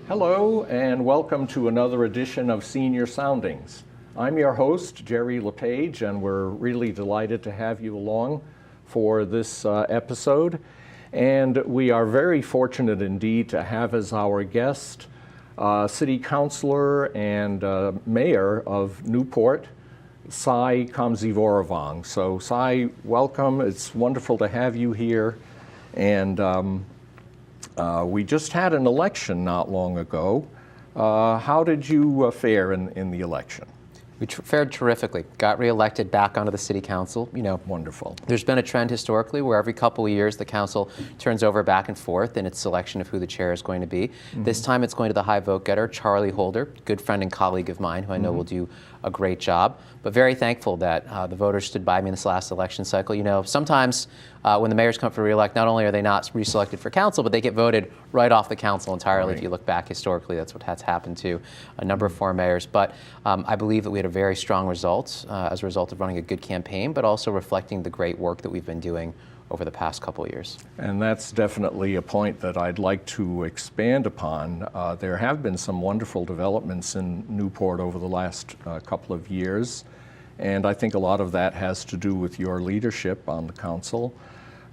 Hello, and welcome to another edition of Senior Soundings. I'm your host, Gerry LePage, and we're really delighted to have you along for this episode. And we are very fortunate indeed to have as our guest City Councilor and Mayor of Newport, Xay Khamsyvoravong. So Xay, welcome. It's wonderful to have you here. And we just had an election not long ago. How did you fare in the election? We fared terrifically. Got reelected back onto the city council. Wonderful. There's been a trend historically where every couple of years the council turns over back and forth in its selection of who the chair is going to be. This time it's going to the high vote getter, Charlie Holder, good friend and colleague of mine who I know will do a great job. But very thankful that the voters stood by me in this last election cycle. Sometimes when the mayors come for re-elect, not only are they not reselected for council, but they get voted right off the council entirely. Right. If you look back historically, that's what has happened to a number of former mayors. But I believe that we had a very strong result as a result of running a good campaign, but also reflecting the great work that we've been doing over the past couple of years. And that's definitely a point that I'd like to expand upon. There have been some wonderful developments in Newport over the last couple of years, and I think a lot of that has to do with your leadership on the council.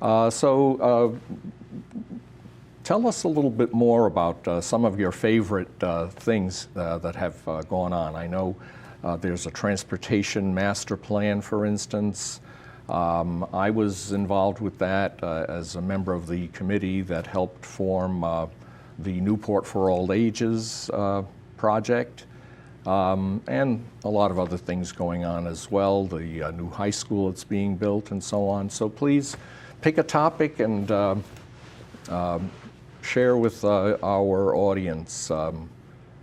So tell us a little bit more about some of your favorite things that have gone on. I know there's a transportation master plan, for instance. I was involved with that as a member of the committee that helped form the Newport for All Ages project, and a lot of other things going on as well, the new high school that's being built and so on. So please pick a topic and share with our audience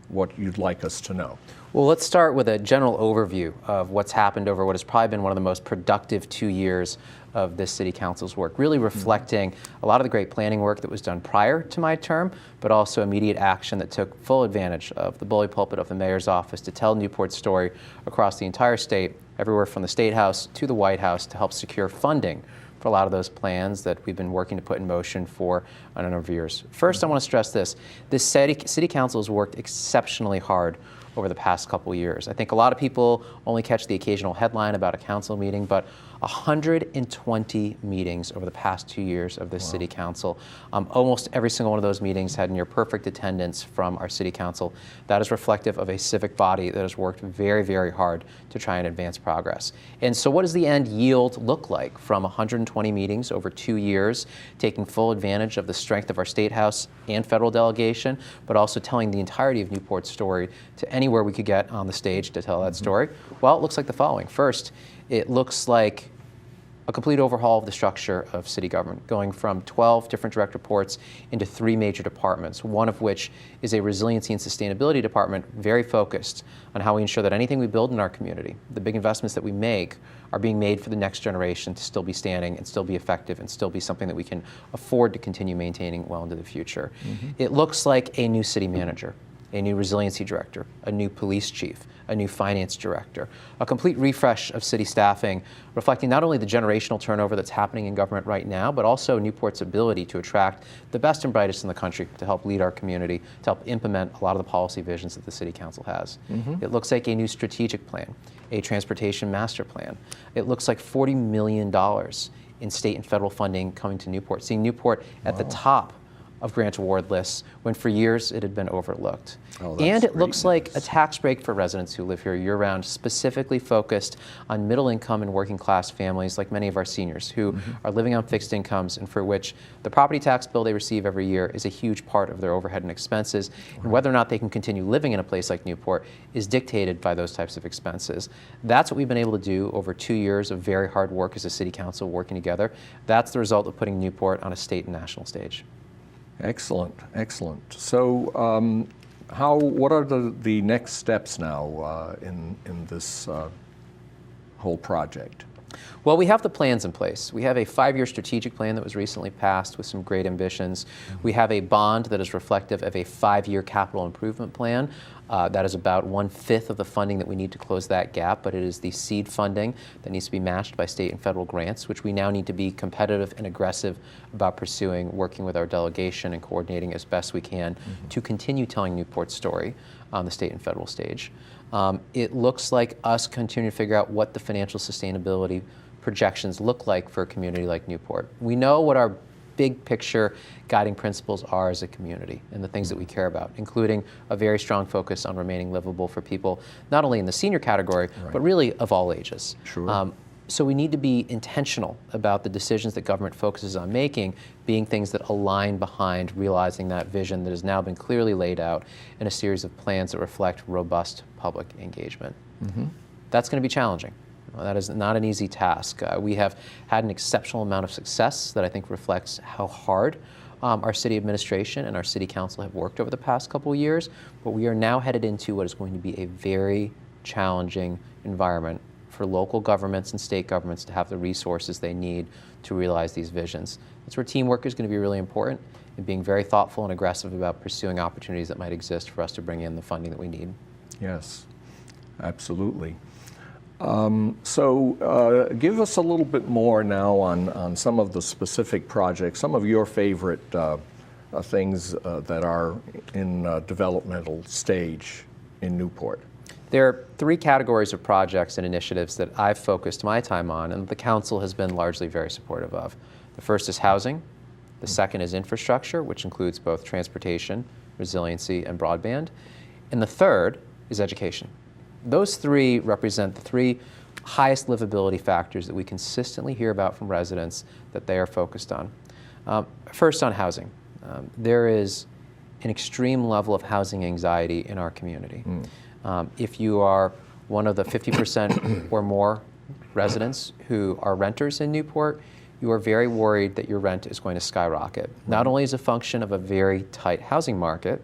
what you'd like us to know. Well, let's start with a general overview of what's happened over what has probably been one of the most productive 2 years of this city council's work, really reflecting a lot of the great planning work that was done prior to my term, but also immediate action that took full advantage of the bully pulpit of the mayor's office to tell Newport's story across the entire state, everywhere from the State House to the White House, to help secure funding for a lot of those plans that we've been working to put in motion for a number of years. First, I want to stress this city council has worked exceptionally hard over the past couple years. I think a lot of people only catch the occasional headline about a council meeting, but 120 meetings over the past 2 years of this city council. Almost every single one of those meetings had near perfect attendance from our city council. That is reflective of a civic body that has worked very, very hard to try and advance progress. And so what does the end yield look like from 120 meetings over 2 years, taking full advantage of the strength of our State House and federal delegation, but also telling the entirety of Newport's story to anywhere we could get on the stage to tell that story? Well, it looks like the following. First, it looks like a complete overhaul of the structure of city government, going from 12 different direct reports into 3 major departments, one of which is a resiliency and sustainability department very focused on how we ensure that anything we build in our community, the big investments that we make, are being made for the next generation to still be standing and still be effective and still be something that we can afford to continue maintaining well into the future. It looks like a new city manager, a new resiliency director, a new police chief, a new finance director, a complete refresh of city staffing, reflecting not only the generational turnover that's happening in government right now, but also Newport's ability to attract the best and brightest in the country to help lead our community, to help implement a lot of the policy visions that the city council has. It looks like a new strategic plan, a transportation master plan. It looks like $40 million in state and federal funding coming to Newport, seeing Newport at the top of grant award lists when for years it had been overlooked. And it looks like a tax break for residents who live here year-round, specifically focused on middle-income and working-class families like many of our seniors who are living on fixed incomes and for which the property tax bill they receive every year is a huge part of their overhead and expenses. And whether or not they can continue living in a place like Newport is dictated by those types of expenses. That's what we've been able to do over 2 years of very hard work as a city council working together. That's the result of putting Newport on a state and national stage. Excellent, excellent. So what are the next steps now in this whole project? Well, we have the plans in place. We have a 5-year strategic plan that was recently passed with some great ambitions. We have a bond that is reflective of a 5-year capital improvement plan. That is about 1/5 of the funding that we need to close that gap, but it is the seed funding that needs to be matched by state and federal grants, which we now need to be competitive and aggressive about pursuing, working with our delegation and coordinating as best we can to continue telling Newport's story on the state and federal stage. It looks like us continuing to figure out what the financial sustainability projections look like for a community like Newport. We know what our big picture guiding principles are as a community and the things that we care about, including a very strong focus on remaining livable for people, not only in the senior category, but really of all ages. Sure. So we need to be intentional about the decisions that government focuses on making being things that align behind realizing that vision that has now been clearly laid out in a series of plans that reflect robust public engagement. That's going to be challenging. That is not an easy task. We have had an exceptional amount of success that I think reflects how hard our city administration and our city council have worked over the past couple of years, but we are now headed into what is going to be a very challenging environment for local governments and state governments to have the resources they need to realize these visions. That's where teamwork is going to be really important, and being very thoughtful and aggressive about pursuing opportunities that might exist for us to bring in the funding that we need. Yes, absolutely. Give us a little bit more now on some of the specific projects, some of your favorite things that are in developmental stage in Newport. There are 3 categories of projects and initiatives that I've focused my time on and the council has been largely very supportive of. The first is housing. The second is infrastructure, which includes both transportation, resiliency, and broadband. And the third is education. Those 3 represent the 3 highest livability factors that we consistently hear about from residents that they are focused on. First, on housing. There is an extreme level of housing anxiety in our community. If you are one of the 50% or more residents who are renters in Newport, you are very worried that your rent is going to skyrocket. Not only as a function of a very tight housing market,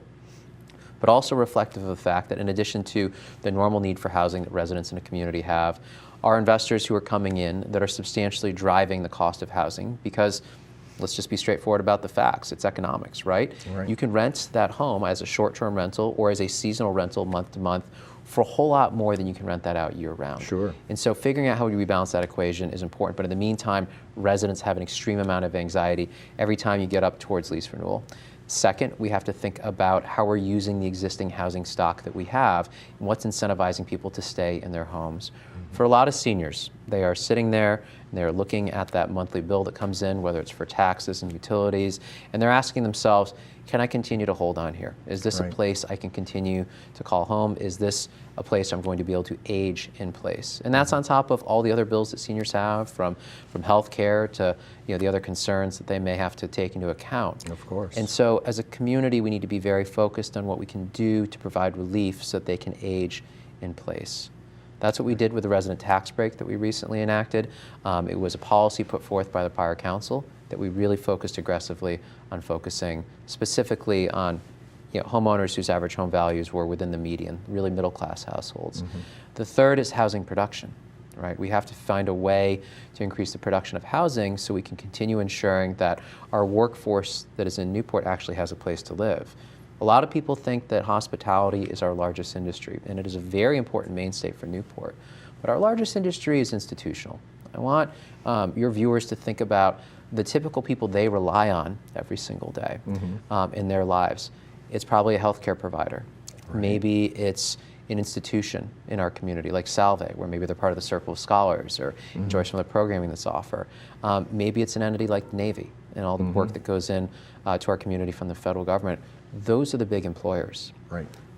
but also reflective of the fact that in addition to the normal need for housing that residents in a community have, are investors who are coming in that are substantially driving the cost of housing because, let's just be straightforward about the facts, it's economics, right? You can rent that home as a short-term rental or as a seasonal rental month to month for a whole lot more than you can rent that out year-round. Sure. And so figuring out how we rebalance that equation is important, but in the meantime, residents have an extreme amount of anxiety every time you get up towards lease renewal. Second, we have to think about how we're using the existing housing stock that we have and what's incentivizing people to stay in their homes. For a lot of seniors, they are sitting there and they're looking at that monthly bill that comes in, whether it's for taxes and utilities, and they're asking themselves, can I continue to hold on here? Is this a place I can continue to call home? Is this a place I'm going to be able to age in place? And that's on top of all the other bills that seniors have, from health care to the other concerns that they may have to take into account. Of course. And so as a community, we need to be very focused on what we can do to provide relief so that they can age in place. That's what we did with the resident tax break that we recently enacted. It was a policy put forth by the prior council that we really focused aggressively on focusing specifically on homeowners whose average home values were within the median, really middle-class households. The third is housing production, right? We have to find a way to increase the production of housing so we can continue ensuring that our workforce that is in Newport actually has a place to live. A lot of people think that hospitality is our largest industry, and it is a very important mainstay for Newport. But our largest industry is institutional. I want your viewers to think about the typical people they rely on every single day in their lives. It's probably a healthcare provider. Maybe it's an institution in our community like Salve, where maybe they're part of the Circle of Scholars or enjoy some of the programming that's offered. Maybe it's an entity like the Navy and all the work that goes in to our community from the federal government. Those are the big employers.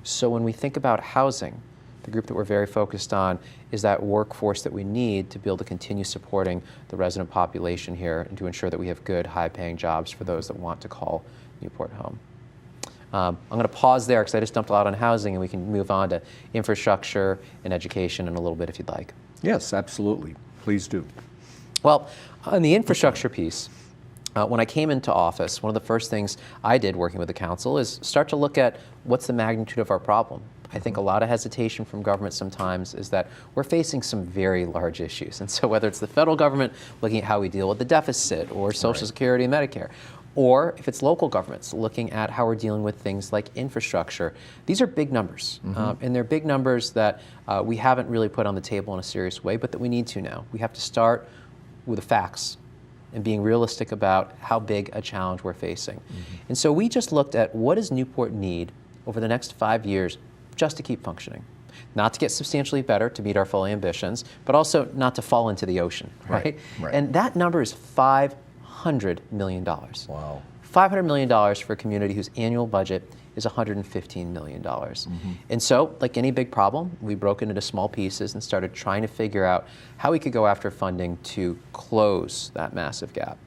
So when we think about housing, the group that we're very focused on is that workforce that we need to be able to continue supporting the resident population here and to ensure that we have good, high-paying jobs for those that want to call Newport home. I'm going to pause there because I just dumped a lot on housing, and we can move on to infrastructure and education in a little bit if you'd like. Yes, absolutely. Please do. Well, on the infrastructure piece, when I came into office, one of the first things I did working with the council is start to look at what's the magnitude of our problem. I think a lot of hesitation from government sometimes is that we're facing some very large issues. And so whether it's the federal government looking at how we deal with the deficit or Social Security and Medicare, or if it's local governments looking at how we're dealing with things like infrastructure, these are big numbers. And they're big numbers that we haven't really put on the table in a serious way, but that we need to now. We have to start with the facts and being realistic about how big a challenge we're facing. And so we just looked at what does Newport need over the next 5 years just to keep functioning. Not to get substantially better to meet our full ambitions, but also not to fall into the ocean, right? And that number is $500 million. Wow. $500 million for a community whose annual budget is $115 million. And so, like any big problem, we broke it into small pieces and started trying to figure out how we could go after funding to close that massive gap.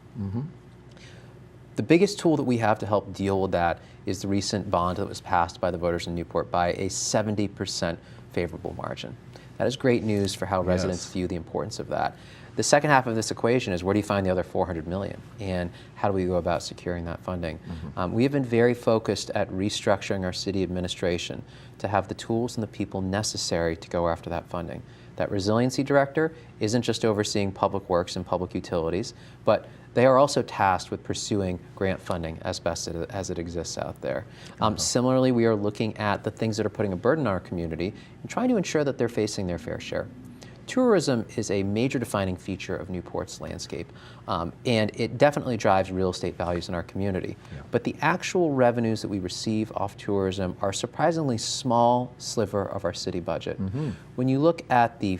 The biggest tool that we have to help deal with that is the recent bond that was passed by the voters in Newport by a 70% favorable margin. That is great news for how residents view the importance of that. The second half of this equation is where do you find the other $400 million, and how do we go about securing that funding? We have been very focused at restructuring our city administration to have the tools and the people necessary to go after that funding. That resiliency director isn't just overseeing public works and public utilities, but they are also tasked with pursuing grant funding as best as it exists out there. Similarly, we are looking at the things that are putting a burden on our community and trying to ensure that they're facing their fair share. Tourism is a major defining feature of Newport's landscape, and it definitely drives real estate values in our community. But the actual revenues that we receive off tourism are a surprisingly small sliver of our city budget. When you look at the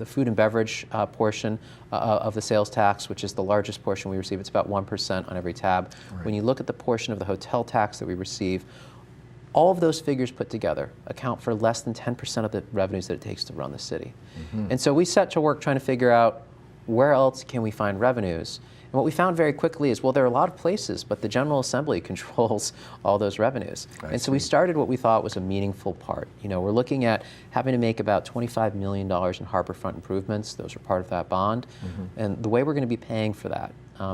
food and beverage portion of the sales tax, which is the largest portion we receive, it's about 1% on every tab. When you look at the portion of the hotel tax that we receive, all of those figures put together account for less than 10% of the revenues that it takes to run the city. And so we set to work trying to figure out where else can we find revenues. And what we found very quickly is, well, there are a lot of places, but the General Assembly controls all those revenues. And so we started what we thought was a meaningful part. You know, we're looking at having to make about $25 million in harborfront improvements. Those are part of that bond. And the way we're going to be paying for that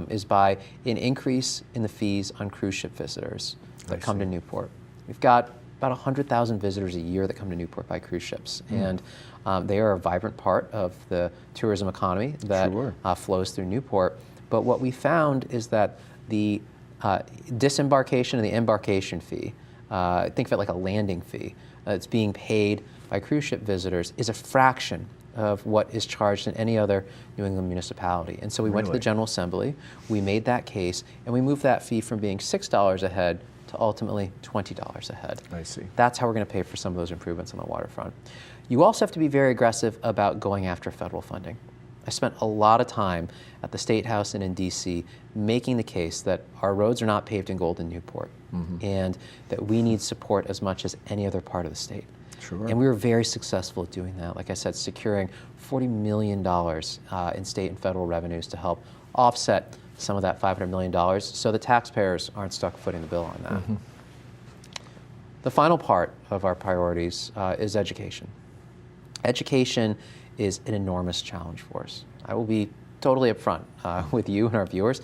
is by an increase in the fees on cruise ship visitors that come to Newport. We've got about 100,000 visitors a year that come to Newport by cruise ships, and they are a vibrant part of the tourism economy that flows through Newport. But what we found is that the disembarkation and the embarkation fee, think of it like a landing fee, that's being paid by cruise ship visitors is a fraction of what is charged in any other New England municipality. And so we went to the General Assembly, we made that case, and we moved that fee from being $6 a head to ultimately $20 a head. I see. That's how we're going to pay for some of those improvements on the waterfront. You also have to be very aggressive about going after federal funding. I spent a lot of time at the State House and in DC making the case that our roads are not paved in gold in Newport, and that we need support as much as any other part of the state. And we were very successful at doing that. Like I said, securing $40 million in state and federal revenues to help offset some of that $500 million so the taxpayers aren't stuck footing the bill on that. The final part of our priorities is education. Education is an enormous challenge for us. I will be totally upfront with you and our viewers.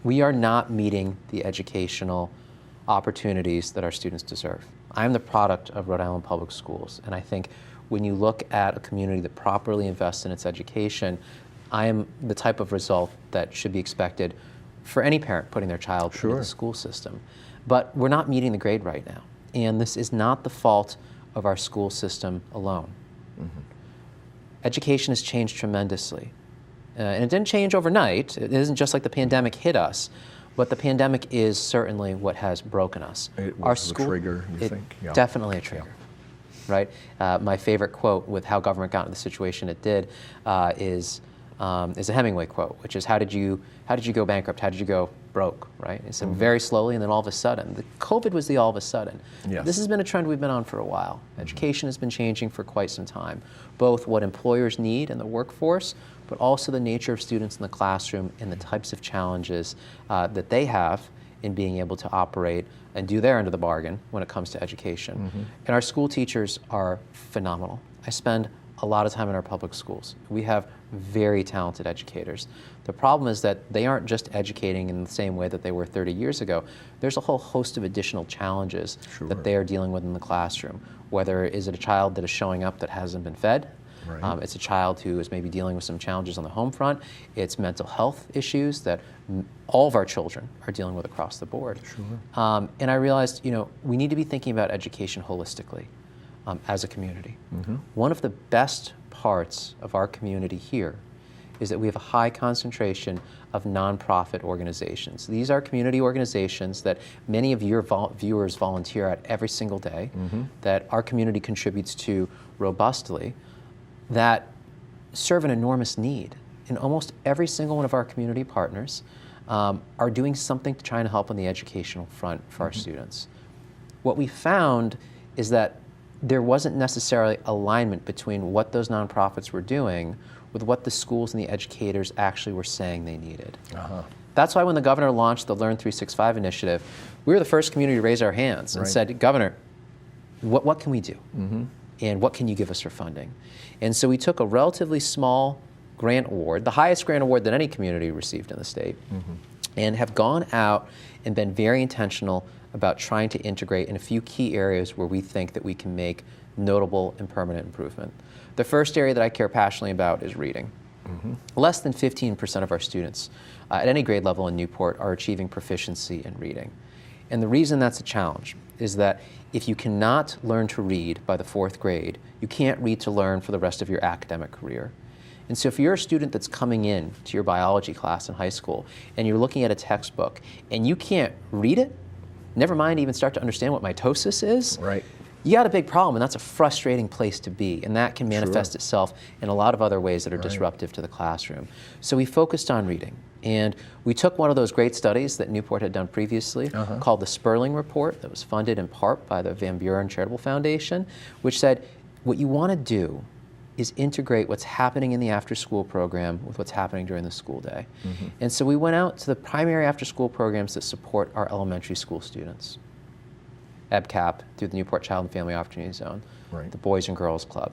We are not meeting the educational opportunities that our students deserve. I am the product of Rhode Island Public Schools, and I think when you look at a community that properly invests in its education, I am the type of result that should be expected for any parent putting their child through the school system. But we're not meeting the grade right now, and this is not the fault of our school system alone. Education has changed tremendously, and it didn't change overnight. It isn't just like the pandemic hit us, but the pandemic is certainly what has broken us. It was the trigger, you think? Yeah. Definitely a trigger. Right? My favorite quote with how government got into the situation it did is a Hemingway quote, which is, how did you go bankrupt? How did you go broke? Right? It said very slowly, and then all of a sudden. The COVID was the all of a sudden. This has been a trend we've been on for a while. Education has been changing for quite some time, both what employers need in the workforce, but also the nature of students in the classroom and the types of challenges that they have in being able to operate and do their end of the bargain when it comes to education. And our school teachers are phenomenal. I spend a lot of time in our public schools. We have very talented educators. The problem is that they aren't just educating in the same way that they were 30 years ago. There's a whole host of additional challenges that they are dealing with in the classroom. Whether is it a child that is showing up that hasn't been fed, it's a child who is maybe dealing with some challenges on the home front, it's mental health issues that all of our children are dealing with across the board. And I realized, we need to be thinking about education holistically as a community. One of the best parts of our community here is that we have a high concentration of nonprofit organizations. These are community organizations that many of your viewers volunteer at every single day, that our community contributes to robustly, that serve an enormous need. And almost every single one of our community partners are doing something to try and help on the educational front for our students. What we found is that there wasn't necessarily alignment between what those nonprofits were doing with what the schools and the educators actually were saying they needed. That's why when the governor launched the Learn 365 initiative, we were the first community to raise our hands and said, Governor, what can we do? And what can you give us for funding? And so we took a relatively small grant award, the highest grant award that any community received in the state, and have gone out and been very intentional about trying to integrate in a few key areas where we think that we can make notable and permanent improvement. The first area that I care passionately about is reading. Less than 15% of our students at any grade level in Newport are achieving proficiency in reading. And the reason that's a challenge is that if you cannot learn to read by the 4th grade, you can't read to learn for the rest of your academic career. And so if you're a student that's coming in to your biology class in high school and you're looking at a textbook and you can't read it, never mind even start to understand what mitosis is, you got a big problem, and that's a frustrating place to be, and that can manifest itself in a lot of other ways that are disruptive to the classroom. So we focused on reading, and we took one of those great studies that Newport had done previously called the Sperling Report that was funded in part by the Van Buren Charitable Foundation, which said what you want to do is integrate what's happening in the after-school program with what's happening during the school day. And so we went out to the primary after-school programs that support our elementary school students. EBCAP through the Newport Child and Family Opportunity Zone, the Boys and Girls Club,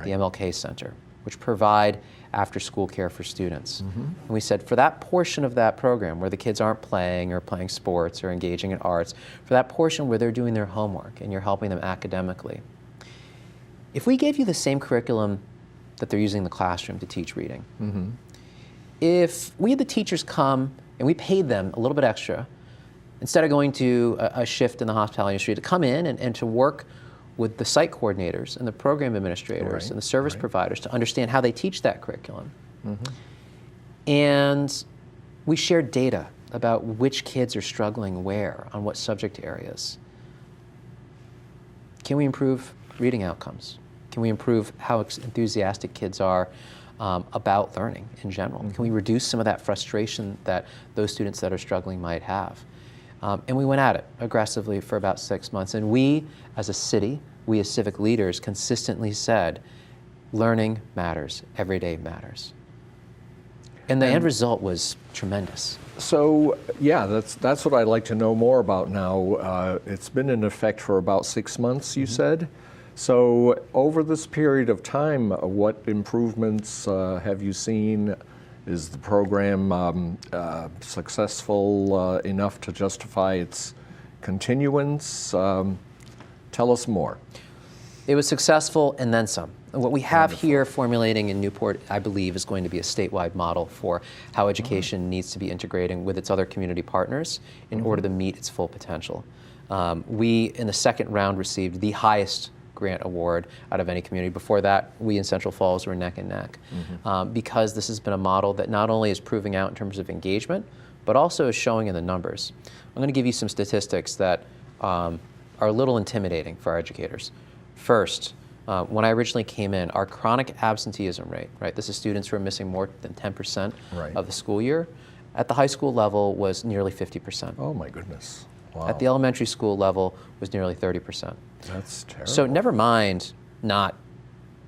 the MLK Center, which provide after-school care for students. And we said for that portion of that program where the kids aren't playing or playing sports or engaging in arts, for that portion where they're doing their homework and you're helping them academically, if we gave you the same curriculum that they're using in the classroom to teach reading, if we had the teachers come and we paid them a little bit extra, instead of going to a shift in the hospitality industry, to come in and to work with the site coordinators and the program administrators and the service providers to understand how they teach that curriculum. And we shared data about which kids are struggling where, on what subject areas. Can we improve reading outcomes? Can we improve how enthusiastic kids are about learning in general? Can we reduce some of that frustration that those students that are struggling might have? And we went at it aggressively for about 6 months. And we, as a city, we as civic leaders consistently said, learning matters, every day matters. And the end result was tremendous. So, yeah, that's what I'd like to know more about now. It's been in effect for about 6 months, you said. So over this period of time, what improvements have you seen? Is the program successful enough to justify its continuance? Tell us more. It was successful and then some. What we have here formulating in Newport, I believe, is going to be a statewide model for how education needs to be integrating with its other community partners in order to meet its full potential. We, in the second round, received the highest grant award out of any community. Before that, we in Central Falls were neck and neck because this has been a model that not only is proving out in terms of engagement, but also is showing in the numbers. I'm going to give you some statistics that are a little intimidating for our educators. First, when I originally came in, our chronic absenteeism rate, this is students who are missing more than 10% of the school year, at the high school level was nearly 50%. Oh my goodness. Wow. At the elementary school level was nearly 30%. That's terrible. So never mind not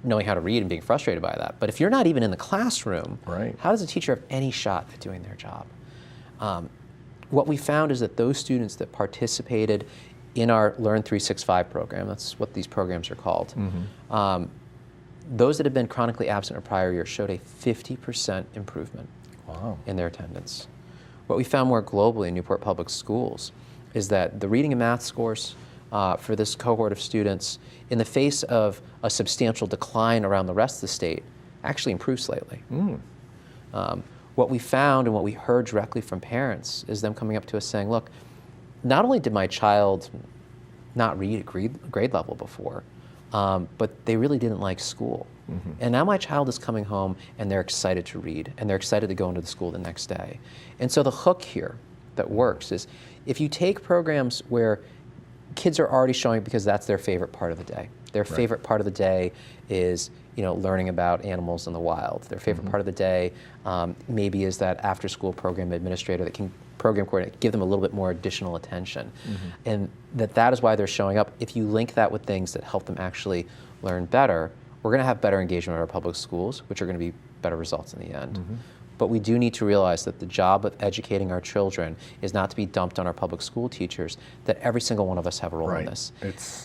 knowing how to read and being frustrated by that, but if you're not even in the classroom, how does a teacher have any shot at doing their job? What we found is that those students that participated in our Learn 365 program, that's what these programs are called, those that had been chronically absent in prior years showed a 50% improvement Wow. in their attendance. What we found more globally in Newport Public Schools is that the reading and math scores for this cohort of students, in the face of a substantial decline around the rest of the state, actually improved slightly. What we found and what we heard directly from parents is them coming up to us saying, look, not only did my child not read at grade level before, but they really didn't like school. And now my child is coming home and they're excited to read and they're excited to go into the school the next day. And so the hook here that works is if you take programs where kids are already showing because that's their favorite part of the day. Their favorite part of the day is learning about animals in the wild. Their favorite part of the day maybe is that after-school program administrator that can program coordinate, give them a little bit more additional attention. And that is why they're showing up. If you link that with things that help them actually learn better, we're going to have better engagement in our public schools, which are going to be better results in the end. But we do need to realize that the job of educating our children is not to be dumped on our public school teachers, that every single one of us have a role in this.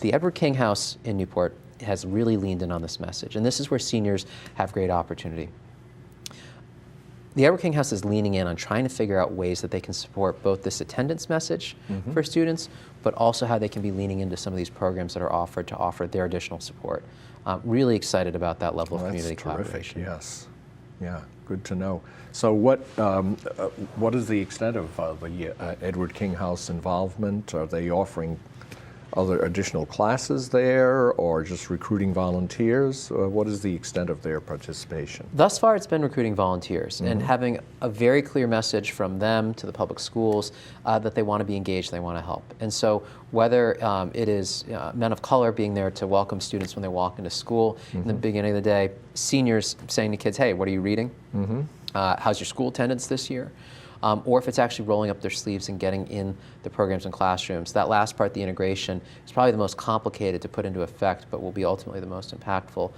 The Edward King House in Newport has really leaned in on this message, and this is where seniors have great opportunity. The Edward King House is leaning in on trying to figure out ways that they can support both this attendance message for students, but also how they can be leaning into some of these programs that are offered to offer their additional support. Really excited about that level of community collaboration. Yes, yeah, good to know. So what is the extent of the Edward King House involvement? Are they offering other additional classes there or just recruiting volunteers? What is the extent of their participation? Thus far, it's been recruiting volunteers and having a very clear message from them to the public schools that they want to be engaged, they want to help. And so whether it is men of color being there to welcome students when they walk into school in the beginning of the day, seniors saying to kids, hey, what are you reading? How's your school attendance this year? Or if it's actually rolling up their sleeves and getting in the programs and classrooms. That last part, the integration, is probably the most complicated to put into effect, but will be ultimately the most impactful.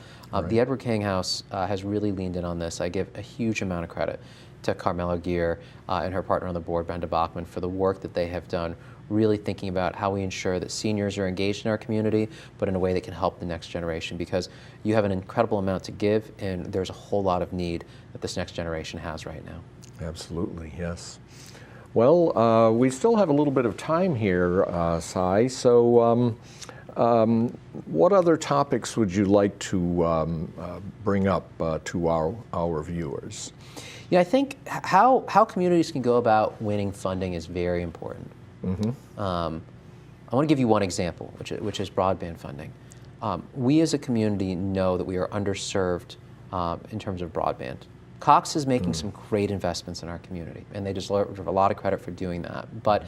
The Edward King House has really leaned in on this. I give a huge amount of credit to Carmela Gear and her partner on the board, Brenda Bachman, for the work that they have done, really thinking about how we ensure that seniors are engaged in our community, but in a way that can help the next generation, because you have an incredible amount to give, and there's a whole lot of need that this next generation has right now. Absolutely, yes. Well, we still have a little bit of time here, Xay, so what other topics would you like to bring up to our viewers? Yeah, I think how communities can go about winning funding is very important. I want to give you one example, which is broadband funding. We as a community know that we are underserved in terms of broadband. Cox is making some great investments in our community, and they deserve a lot of credit for doing that. But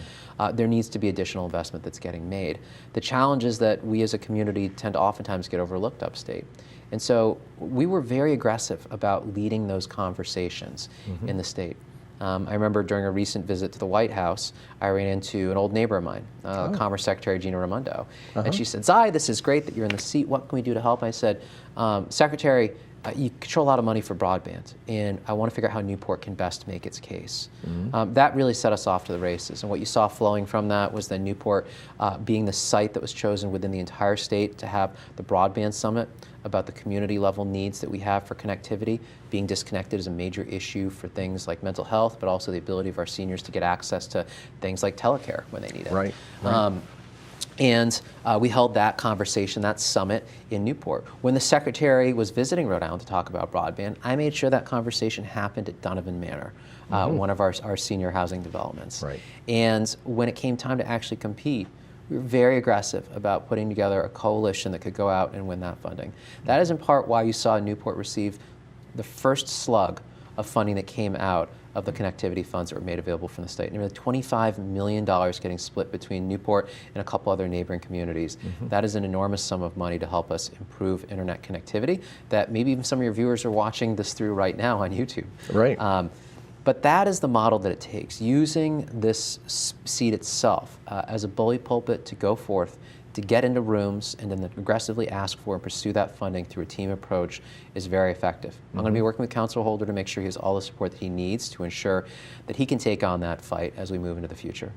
there needs to be additional investment that's getting made. The challenge is that we as a community tend to oftentimes get overlooked upstate. And so we were very aggressive about leading those conversations in the state. I remember during a recent visit to the White House, I ran into an old neighbor of mine, Commerce Secretary Gina Raimondo. And she said, Xay, this is great that you're in the seat. What can we do to help? I said, Secretary, you control a lot of money for broadband, and I want to figure out how Newport can best make its case. That really set us off to the races, and what you saw flowing from that was then Newport being the site that was chosen within the entire state to have the broadband summit about the community level needs that we have for connectivity. Being disconnected is a major issue for things like mental health, but also the ability of our seniors to get access to things like telecare when they need it. Right. And we held that conversation, that summit in Newport. When the Secretary was visiting Rhode Island to talk about broadband, I made sure that conversation happened at Donovan Manor, one of our senior housing developments. Right. And when it came time to actually compete, we were very aggressive about putting together a coalition that could go out and win that funding. That is in part why you saw Newport receive the first slug of funding that came out of the connectivity funds that were made available from the state. Nearly $25 million getting split between Newport and a couple other neighboring communities. That is an enormous sum of money to help us improve internet connectivity that maybe even some of your viewers are watching this through right now on YouTube. Right. But that is the model that it takes, using this seat itself as a bully pulpit to go forth, to get into rooms and then aggressively ask for and pursue that funding through a team approach is very effective. I'm going to be working with Councilor Holder to make sure he has all the support that he needs to ensure that he can take on that fight as we move into the future.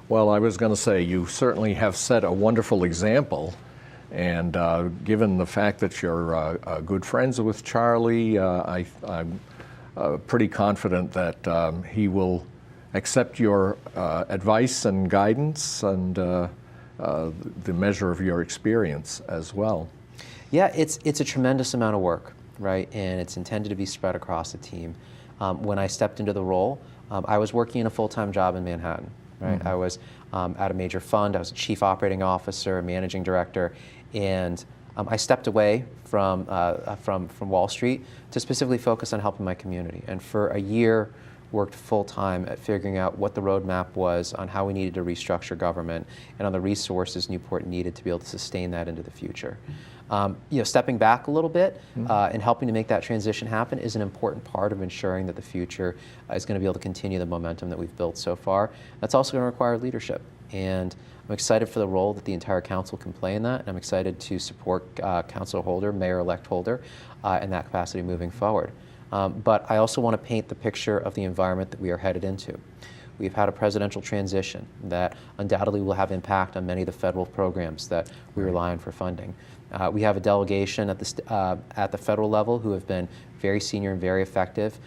Well, I was going to say, you certainly have set a wonderful example And given the fact that you're good friends with Charlie, I'm pretty confident that he will accept your advice and guidance and the measure of your experience as well. Yeah, it's a tremendous amount of work, right? And it's intended to be spread across the team. When I stepped into the role, I was working in a full-time job in Manhattan, right? I was at a major fund. I was a chief operating officer, a managing director, and I stepped away from Wall Street to specifically focus on helping my community. And for a year, worked full-time at figuring out what the roadmap was on how we needed to restructure government and on the resources Newport needed to be able to sustain that into the future. Stepping back a little bit and helping to make that transition happen is an important part of ensuring that the future is going to be able to continue the momentum that we've built so far. That's also going to require leadership. And I'm excited for the role that the entire council can play in that, and I'm excited to support Council Holder, Mayor-elect Holder, in that capacity moving forward. But I also want to paint the picture of the environment that we are headed into. We've had a presidential transition that undoubtedly will have impact on many of the federal programs that we rely on for funding. We have a delegation at the federal level who have been very senior and very effective.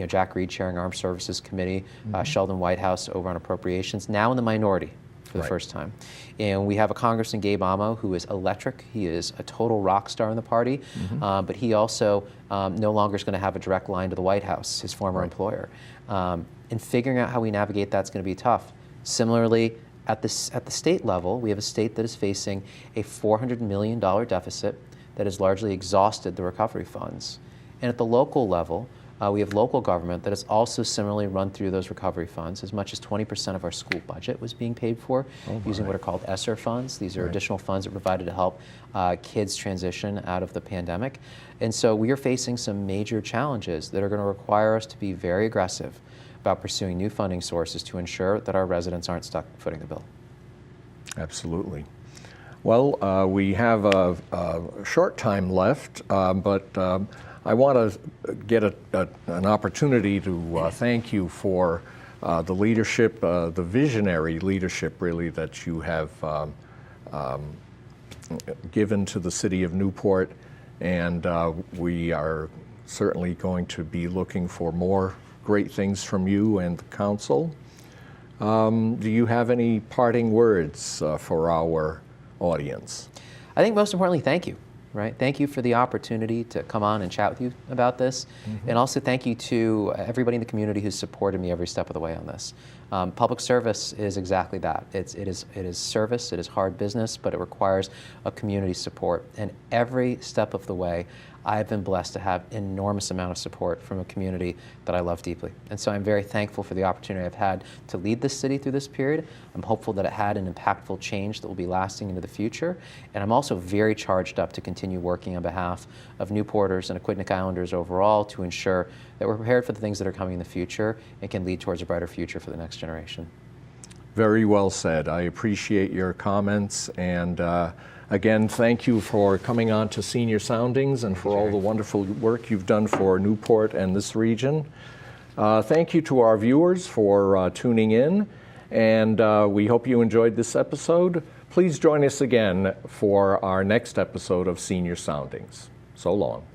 Jack Reed chairing Armed Services Committee, Sheldon Whitehouse over on appropriations, now in the minority for the first time. And we have a Congressman, Gabe Amo, who is electric. He is a total rock star in the party, but he also no longer is going to have a direct line to the White House, his former employer. And figuring out how we navigate that's going to be tough. Similarly, at the state level, we have a state that is facing a $400 million deficit that has largely exhausted the recovery funds. And at the local level, we have local government that has also similarly run through those recovery funds. As much as 20% of our school budget was being paid for using what are called ESSER funds. These are additional funds that are provided to help kids transition out of the pandemic. And so we are facing some major challenges that are going to require us to be very aggressive about pursuing new funding sources to ensure that our residents aren't stuck footing the bill. Absolutely. Well, we have a short time left, but I want to get an opportunity to thank you for the leadership, the visionary leadership, really, that you have given to the city of Newport, and we are certainly going to be looking for more great things from you and the council. Do you have any parting words for our audience? I think most importantly, thank you. Right? Thank you for the opportunity to come on and chat with you about this. And also thank you to everybody in the community who's supported me every step of the way on this. Public service is exactly that. It is service, it is hard business, but it requires a community support. And every step of the way, I've been blessed to have an enormous amount of support from a community that I love deeply. And so I'm very thankful for the opportunity I've had to lead this city through this period. I'm hopeful that it had an impactful change that will be lasting into the future. And I'm also very charged up to continue working on behalf of Newporters and Aquidneck Islanders overall to ensure that we're prepared for the things that are coming in the future and can lead towards a brighter future for the next generation. Very well said. I appreciate your comments, and again, thank you for coming on to Senior Soundings and for all the wonderful work you've done for Newport and this region. Thank you to our viewers for tuning in, and we hope you enjoyed this episode. Please join us again for our next episode of Senior Soundings. So long.